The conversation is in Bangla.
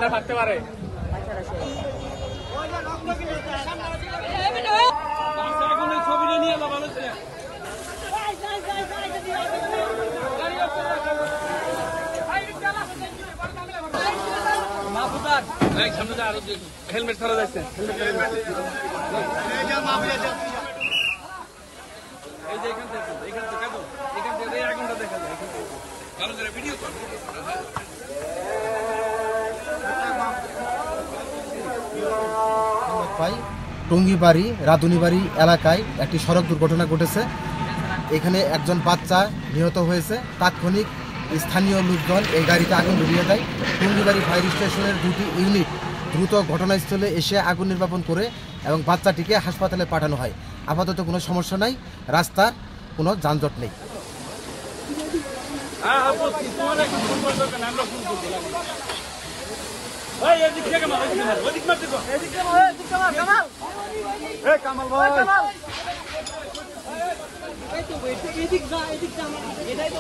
বাচ্চাটা ভাবতে পারে ছবিটা নিয়ে ভালো হেলমেট ছাড়া যাচ্ছে এই যে এখান থেকে এখানটা দেখা যায় ভালো করে ভিডিও কর ভাই টঙ্গিবাড়ি রাধুনিবাড়ি এলাকায় একটি সড়ক দুর্ঘটনা ঘটেছে। এখানে একজন বাচ্চা নিহত হয়েছে। তাৎক্ষণিক স্থানীয় লোকজন এই গাড়িতে আগুন ধরিয়ে দেয়। টঙ্গিবাড়ি ফায়ার স্টেশনের দুটি ইউনিট দ্রুত ঘটনাস্থলে এসে আগুন নির্বাপন করে এবং বাচ্চাটিকে হাসপাতালে পাঠানো হয়। আপাতত কোনো সমস্যা নাই, রাস্তার কোনো যানজট নেই। এদিক যা এদিক যা এটাই তো